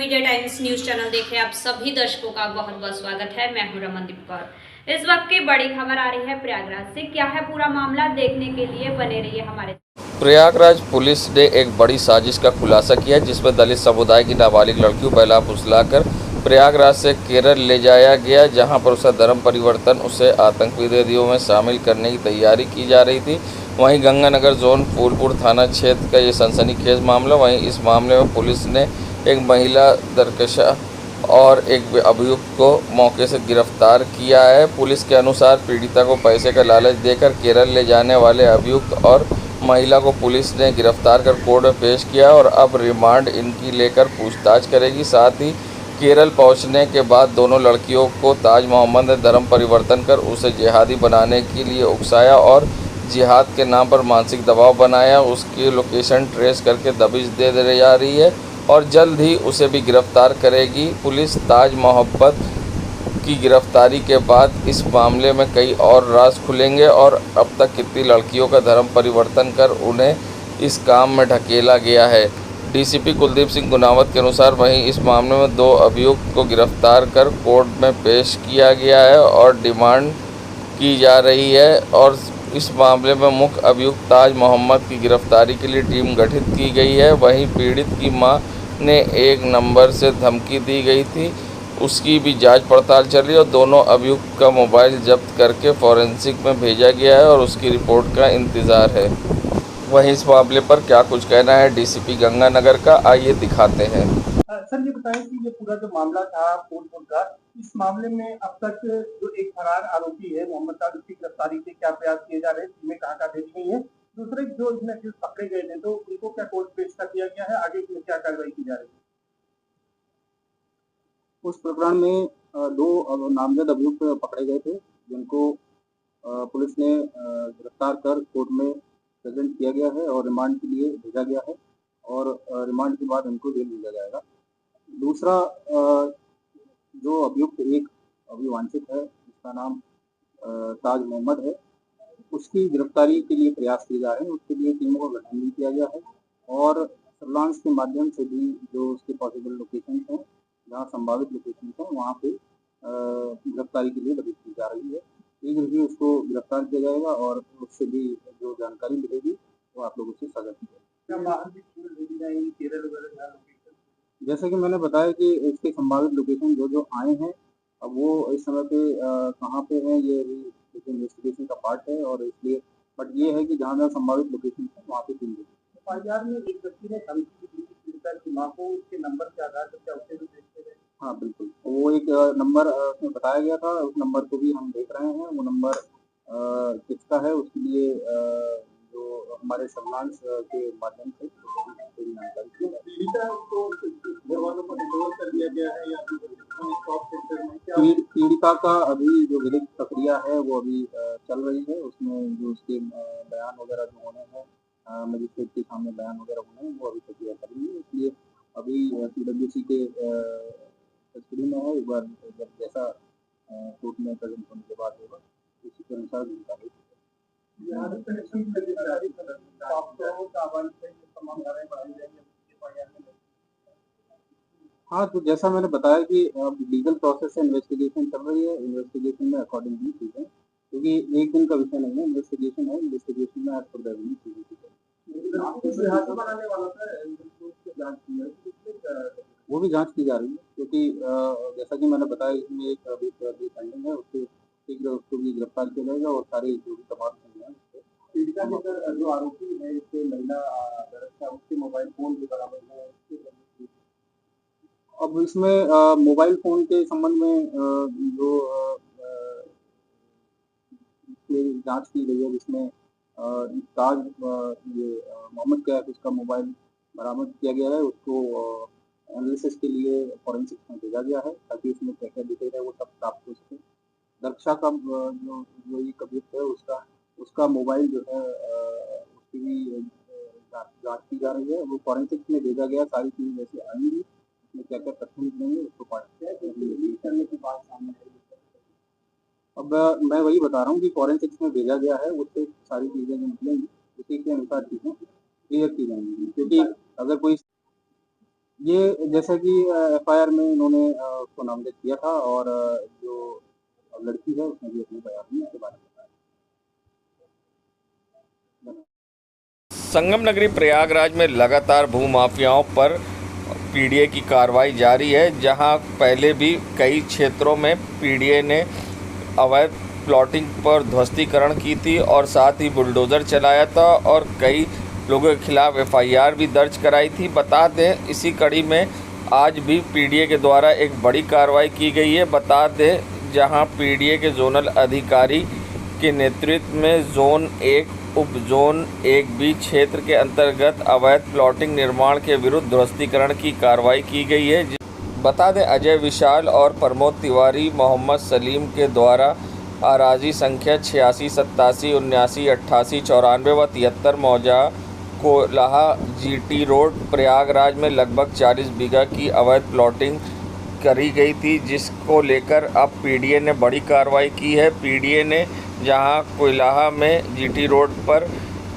Media times news channel देखे आप सभी दर्शकों का बहुत बहुत स्वागत है। मैं हूं रमनदीप कौर। इस वक्त की बड़ी खबर आ रही है प्रयागराज से। क्या है पूरा मामला, देखने के लिए बने रहिए हमारे। प्रयागराज पुलिस ने एक बड़ी साजिश का खुलासा किया जिसमें दलित समुदाय की नाबालिग लड़की को बहला फुसलाकर प्रयागराज से केरल ले जाया गया, जहां पर उसका धर्म परिवर्तन, उसे आतंकी गतिविधियों में शामिल करने की तैयारी की जा रही थी। वहीं गंगानगर जोन फूलपुर थाना क्षेत्र का ये सनसनीखेज मामला। वहीं इस मामले में पुलिस ने एक महिला दरकशा और एक अभियुक्त को मौके से गिरफ्तार किया है। पुलिस के अनुसार पीड़िता को पैसे का लालच देकर केरल ले जाने वाले अभियुक्त और महिला को पुलिस ने गिरफ्तार कर कोर्ट में पेश किया और अब रिमांड इनकी लेकर पूछताछ करेगी। साथ ही केरल पहुंचने के बाद दोनों लड़कियों को ताज मोहम्मद ने धर्म परिवर्तन कर उसे जिहादी बनाने के लिए उकसाया और जिहाद के नाम पर मानसिक दबाव बनाया। उसकी लोकेशन ट्रेस करके दबिश दे जा रही है और जल्द ही उसे भी गिरफ्तार करेगी पुलिस। ताज मोहब्बत की गिरफ्तारी के बाद इस मामले में कई और राज खुलेंगे और अब तक कितनी लड़कियों का धर्म परिवर्तन कर उन्हें इस काम में ढकेला गया है। डीसीपी कुलदीप सिंह गुनावत के अनुसार वहीं इस मामले में 2 अभियुक्त को गिरफ्तार कर कोर्ट में पेश किया गया है और डिमांड की जा रही है। और इस मामले में मुख्य अभियुक्त ताज मोहम्मद की गिरफ्तारी के लिए टीम गठित की गई है। वहीं पीड़ित की मां ने एक नंबर से धमकी दी गई थी, उसकी भी जांच पड़ताल चल रही है और दोनों अभियुक्त का मोबाइल जब्त करके फॉरेंसिक में भेजा गया है और उसकी रिपोर्ट का इंतज़ार है। वहीं इस मामले पर क्या कुछ कहना है डीसीपी गंगानगर का, आइए दिखाते हैं। सर ये बताएं कि ये पूरा जो मामला था फूलपुर का, इस मामले में अब तक जो एक फरार आरोपी है मोहम्मद साद, उसकी गिरफ्तारी के क्या प्रयास किए जा रहे हैं, टीमें कहाँ भेजी गई है? दूसरे जो इसमें पकड़े गए थे तो उनको क्या कोर्ट पेश कर दिया गया है, आगे इसमें क्या कार्रवाई की जा रही है? उस प्रकरण में 2 नामजद अभियुक्त पकड़े गए थे, जिनको पुलिस ने गिरफ्तार कर कोर्ट में प्रेजेंट किया गया है और रिमांड के लिए भेजा गया है और रिमांड के बाद उनको जेल भेजा जाएगा। दूसरा जो अभियुक्त एक अभी वांछित है, जिसका नाम ताज मोहम्मद है, उसकी गिरफ्तारी के लिए प्रयास किए जा रहे हैं। उसके लिए टीमों का गठन भी किया गया है और सर्विलांस के माध्यम से भी जो उसके पॉसिबल लोकेशन हैं, जहाँ संभावित लोकेशन हैं, वहाँ पे गिरफ्तारी के लिए गठित की जा रही है। शीघ्र ही उसको गिरफ्तार किया जाएगा और उससे भी जो जानकारी मिलेगी वो आप लोगों से साझा की जाएगी। जैसे कि मैंने बताया कि इसके संभावित लोकेशन जो आए हैं, अब वो इस समय पे कहाँ पे हैं, ये अभी इन्वेस्टिगेशन का पार्ट है और इसलिए बट ये है कि जहाँ संभावित लोकेशन है वहाँ पे टीम एफआईआर में एक व्यक्ति ने धमकी दी पीड़िता की मां को, उसके नंबर के आधार पर क्या उसे भी देखते रहे? हाँ बिल्कुल, वो एक नंबर उसमें बताया गया था, उस नंबर को भी हम देख रहे हैं। वो नंबर किसका है उसके लिए जो हमारे सर्विलांस के माध्यम से जानकारी पीड़िता का अभी जो विधिक प्रक्रिया है वो अभी चल रही है। उसमें जो उसके बयान वगैरह जो होने हैं, मजिस्ट्रेट के सामने बयान वगैरह होने हैं, वो अभी प्रक्रिया कर रही है। इसलिए अभी पीडब्ल्यूसी के कस्टडी में है। एक बार जब जैसा कोर्ट में प्रेजेंट होने के बाद होगा उसी के अनुसार जानकारी। हाँ, तो जैसा मैंने बताया कि लीगल प्रोसेस से इन्वेस्टिगेशन चल रही है। इन्वेस्टिगेशन में अकॉर्डिंगली चीजें, क्योंकि एक दिन का विषय नहीं है, इन्वेस्टिगेशन है। इन्वेस्टिगेशन में एज पर द चीजें वो भी जांच की जा रही है, क्योंकि जैसा कि मैंने बताया इसमें एक अभी पेंडिंग है, उससे शीघ्र उसको भी गिरफ्तार किया जाएगा और सारे जो भी तमाम पीड़िता के जो आरोपी है, इससे महिला उसके मोबाइल फोन भी बरामद है। अब इसमें मोबाइल फोन के संबंध में जो जांच की गई है, जिसमें ताज ये मोहम्मद कैफ उसका मोबाइल बरामद किया गया है। उसको एनालिसिस के लिए फॉरेंसिक में भेजा गया है ताकि उसमें क्या क्या डिटेल है वो सब प्राप्त हो सके। दरक्षा का जो ये अभियुक्त है उसका मोबाइल जो है उसकी भी जांच की जा रही है। वो फॉरेंसिक में भेजा गया, सारी चीज़ जैसे आएंगी उसमें क्या क्या तथ्य निकलेंगे उसको करने की बात सामने आई। अब मैं वही बता रहा हूँ कि फॉरेंसिक्स में भेजा गया है, उससे सारी चीज़ें जो निकलेंगी उसी के अनुसार चीज़ें क्लियर की जाएंगी। क्योंकि अगर कोई ये जैसा कि एफआईआर में इन्होंने उसको नामजद किया था और जो लड़की है उसने भी अपने बयान में इसके बारे में बताया। संगम नगरी प्रयागराज में लगातार भूमाफियाओं पर पीडीए की कार्रवाई जारी है, जहां पहले भी कई क्षेत्रों में पीडीए ने अवैध प्लॉटिंग पर ध्वस्तीकरण की थी और साथ ही बुलडोज़र चलाया था और कई लोगों के खिलाफ एफआईआर भी दर्ज कराई थी। बता दें, इसी कड़ी में आज भी पीडीए के द्वारा एक बड़ी कार्रवाई की गई है। बता दें, जहां पीडीए के जोनल अधिकारी के नेतृत्व में जोन 1 उप जोन 1B क्षेत्र के अंतर्गत अवैध प्लॉटिंग निर्माण के विरुद्ध ध्वस्तीकरण की कार्रवाई की गई है। बता दें, अजय विशाल और प्रमोद तिवारी मोहम्मद सलीम के द्वारा अराजी संख्या 86, 87, 79, 88, 94 व 73 मौजा कोलाहा जीटी रोड प्रयागराज में लगभग 40 बीघा की अवैध प्लॉटिंग करी गई थी, जिसको लेकर अब पीडीए ने बड़ी कार्रवाई की है। पीडीए ने जहां कोलाहा में जीटी रोड पर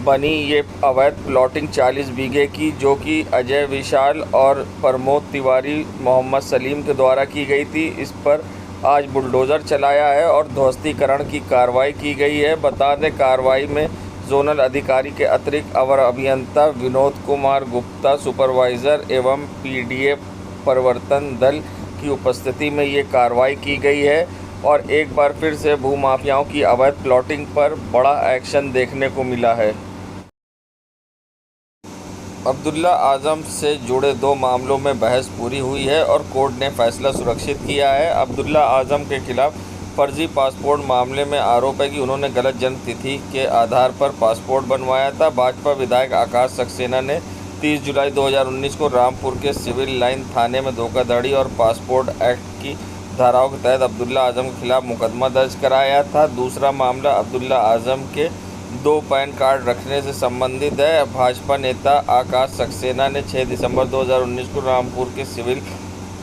बनी ये अवैध प्लॉटिंग 40 बीघे की, जो कि अजय विशाल और प्रमोद तिवारी मोहम्मद सलीम के द्वारा की गई थी, इस पर आज बुलडोज़र चलाया है और ध्वस्तीकरण की कार्रवाई की गई है। बता दें, कार्रवाई में जोनल अधिकारी के अतिरिक्त अवर अभियंता विनोद कुमार गुप्ता, सुपरवाइज़र एवं पीडीए प्रवर्तन दल की उपस्थिति में ये कार्रवाई की गई है और एक बार फिर से भूमाफियाओं की अवैध प्लॉटिंग पर बड़ा एक्शन देखने को मिला है। अब्दुल्ला आजम से जुड़े 2 मामलों में बहस पूरी हुई है और कोर्ट ने फैसला सुरक्षित किया है। अब्दुल्ला आजम के खिलाफ फर्जी पासपोर्ट मामले में आरोप है कि उन्होंने गलत जन्म तिथि के आधार पर पासपोर्ट बनवाया था। भाजपा विधायक आकाश सक्सेना ने 30 जुलाई 2019 को रामपुर के सिविल लाइन थाने में धोखाधड़ी और पासपोर्ट एक्ट की धाराओं के तहत अब्दुल्ला आजम के खिलाफ मुकदमा दर्ज कराया था। दूसरा मामला अब्दुल्ला आजम के 2 पैन कार्ड रखने से संबंधित है। भाजपा नेता आकाश सक्सेना ने 6 दिसंबर 2019 को रामपुर के सिविल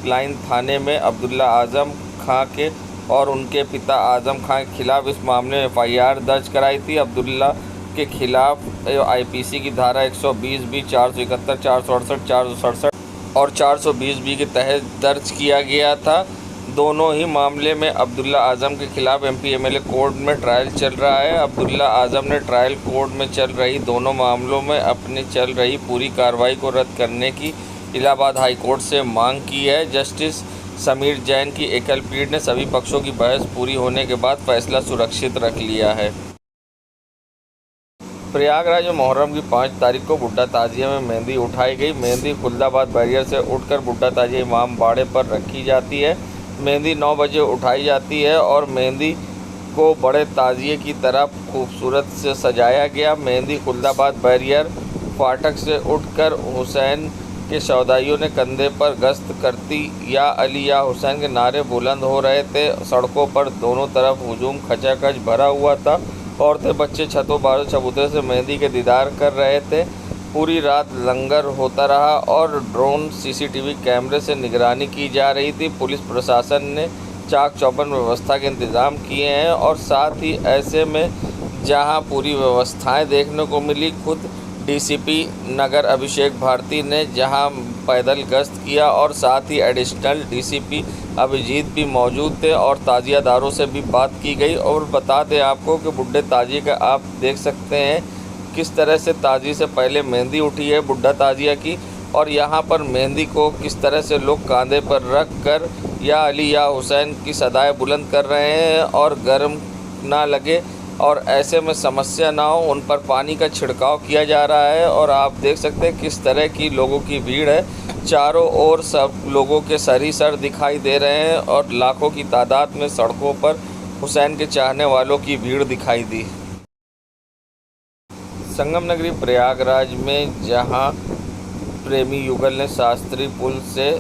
लाइन थाने में अब्दुल्ला आजम खां के और उनके पिता आजम खां के खिलाफ इस मामले में एफआईआर दर्ज कराई थी। अब्दुल्ला के खिलाफ आईपीसी की धारा 120B, 471, 468, 467 और 420B के तहत दर्ज किया गया था। दोनों ही मामले में अब्दुल्ला आजम के खिलाफ एमपी एमएलए कोर्ट में ट्रायल चल रहा है। अब्दुल्ला आजम ने ट्रायल कोर्ट में चल रही दोनों मामलों में अपनी चल रही पूरी कार्रवाई को रद्द करने की इलाहाबाद हाई कोर्ट से मांग की है। जस्टिस समीर जैन की एकल पीठ ने सभी पक्षों की बहस पूरी होने के बाद फैसला सुरक्षित रख लिया है। प्रयागराज में मुहर्रम की 5 तारीख को बुड्ढा ताजिया में मेहंदी उठाई गई। मेहंदी खुलदाबाद बैरियर से उठकर बुड्ढा ताजिया इमाम बाड़े पर रखी जाती है। मेहंदी 9 बजे उठाई जाती है और मेहंदी को बड़े ताजिए की तरह खूबसूरत से सजाया गया। मेहंदी खुलदाबाद बैरियर फाटक से उठकर हुसैन के सौदाइयों ने कंधे पर गश्त करती या अली या हुसैन के नारे बुलंद हो रहे थे। सड़कों पर दोनों तरफ हुजूम खचाखच भरा हुआ था। औरतें बच्चे छतों बारों चबूतरे से मेहंदी के दीदार कर रहे थे। पूरी रात लंगर होता रहा और ड्रोन सीसीटीवी कैमरे से निगरानी की जा रही थी। पुलिस प्रशासन ने चाक चौबंद व्यवस्था के इंतज़ाम किए हैं और साथ ही ऐसे में जहां पूरी व्यवस्थाएं देखने को मिली, खुद डीसीपी नगर अभिषेक भारती ने जहां पैदल गश्त किया और साथ ही एडिशनल डीसीपी अभिजीत भी मौजूद थे और ताजियादारों से भी बात की गई। और बता दें आपको कि बुड्ढे ताजिए का आप देख सकते हैं किस तरह से ताजिए से पहले मेहंदी उठी है बुड्ढा ताजिया की, और यहाँ पर मेहंदी को किस तरह से लोग कांधे पर रख कर या अली या हुसैन की सदाएं बुलंद कर रहे हैं और गर्म ना लगे और ऐसे में समस्या ना हो उन पर पानी का छिड़काव किया जा रहा है। और आप देख सकते हैं किस तरह की लोगों की भीड़ है। चारों ओर सब लोगों के सर ही सर दिखाई दे रहे हैं और लाखों की तादाद में सड़कों पर हुसैन के चाहने वालों की भीड़ दिखाई दी। संगम नगरी प्रयागराज में जहां प्रेमी युगल ने शास्त्री पुल से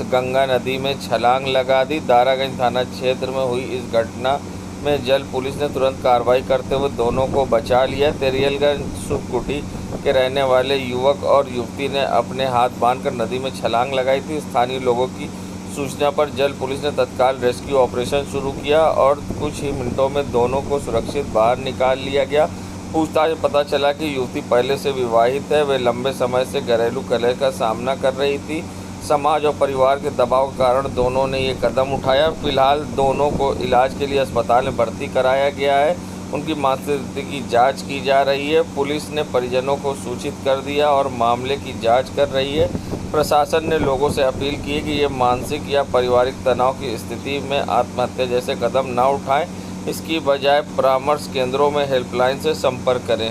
गंगा नदी में छलांग लगा दी। दारागंज थाना क्षेत्र में हुई इस घटना में जल पुलिस ने तुरंत कार्रवाई करते हुए दोनों को बचा लिया। तेरियलगंज सुखकुटी के रहने वाले युवक और युवती ने अपने हाथ बांधकर नदी में छलांग लगाई थी। स्थानीय लोगों की सूचना पर जल पुलिस ने तत्काल रेस्क्यू ऑपरेशन शुरू किया और कुछ ही मिनटों में दोनों को सुरक्षित बाहर निकाल लिया गया। पूछताछ में पता चला कि युवती पहले से विवाहित है। वे लंबे समय से घरेलू कलह का सामना कर रही थी। समाज और परिवार के दबाव के कारण दोनों ने ये कदम उठाया। फिलहाल दोनों को इलाज के लिए अस्पताल में भर्ती कराया गया है। उनकी मानसिक स्थिति की जांच की जा रही है। पुलिस ने परिजनों को सूचित कर दिया और मामले की जांच कर रही है। प्रशासन ने लोगों से अपील की है कि ये मानसिक या पारिवारिक तनाव की स्थिति में आत्महत्या जैसे कदम न उठाएं। इसकी बजाय परामर्श केंद्रों में हेल्पलाइन से संपर्क करें।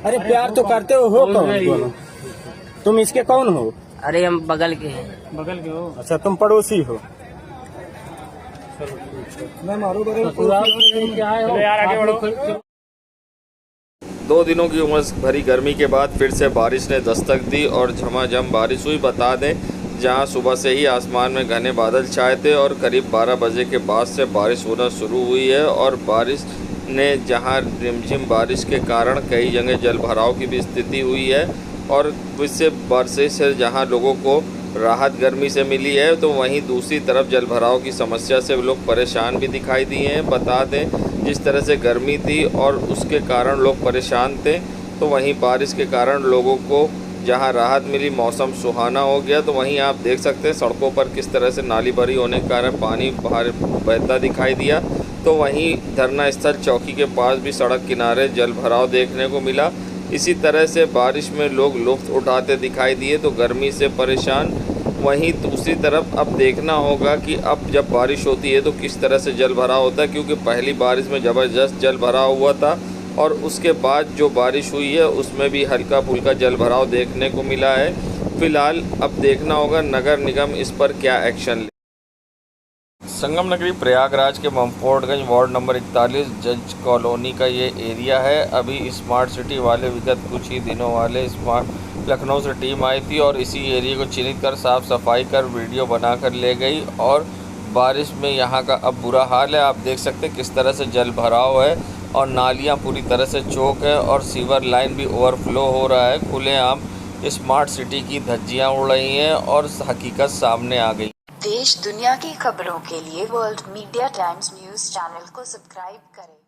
अरे प्यार तो करते हो कौन दोनों? तुम इसके कौन हो? अरे हम बगल के हैं। बगल के हो? अच्छा, तुम पड़ोसी हो? मैं मारो यार, आगे बढ़ो। 2 दिनों की उमस भरी गर्मी के बाद फिर से बारिश ने दस्तक दी और झमाझम बारिश हुई। बता दें, जहां सुबह से ही आसमान में घने बादल छाए थे और करीब 12 बजे के बाद से बारिश होना शुरू हुई है। और बारिश ने जहां रिमझिम बारिश के कारण कई जगह जल भराव की भी स्थिति हुई है और इससे बारिश से जहां लोगों को राहत गर्मी से मिली है, तो वहीं दूसरी तरफ जल भराव की समस्या से लोग परेशान भी दिखाई दिए हैं। बता दें, जिस तरह से गर्मी थी और उसके कारण लोग परेशान थे, तो वहीं बारिश के कारण लोगों को जहां राहत मिली, मौसम सुहाना हो गया। तो वहीं आप देख सकते हैं सड़कों पर किस तरह से नाली भरी होने के कारण पानी बाहर बहता दिखाई दिया। तो वहीं धरना स्थल चौकी के पास भी सड़क किनारे जल भराव देखने को मिला। इसी तरह से बारिश में लोग लुत्फ़ उठाते दिखाई दिए, तो गर्मी से परेशान। वहीं दूसरी तरफ अब देखना होगा कि अब जब बारिश होती है तो किस तरह से जल भराव होता है, क्योंकि पहली बारिश में ज़बरदस्त जल भराव हुआ था और उसके बाद जो बारिश हुई है उसमें भी हल्का फुल्का जल भराव देखने को मिला है। फिलहाल अब देखना होगा नगर निगम इस पर क्या एक्शन ले। संगम नगरी प्रयागराज के ममफोर्डगंज वार्ड नंबर 41 जज कॉलोनी का ये एरिया है। अभी स्मार्ट सिटी वाले विगत कुछ ही दिनों वाले स्मार्ट लखनऊ से टीम आई थी और इसी एरिया को चिन्हित कर साफ सफाई कर वीडियो बनाकर ले गई और बारिश में यहाँ का अब बुरा हाल है। आप देख सकते हैं किस तरह से जल भराव है और नालियाँ पूरी तरह से चौक है और सीवर लाइन भी ओवरफ्लो हो रहा है। खुलेआम स्मार्ट सिटी की धज्जियाँ उड़ रही हैं और हकीकत सामने आ गई। देश दुनिया की खबरों के लिए world media times news channel को सब्सक्राइब करें।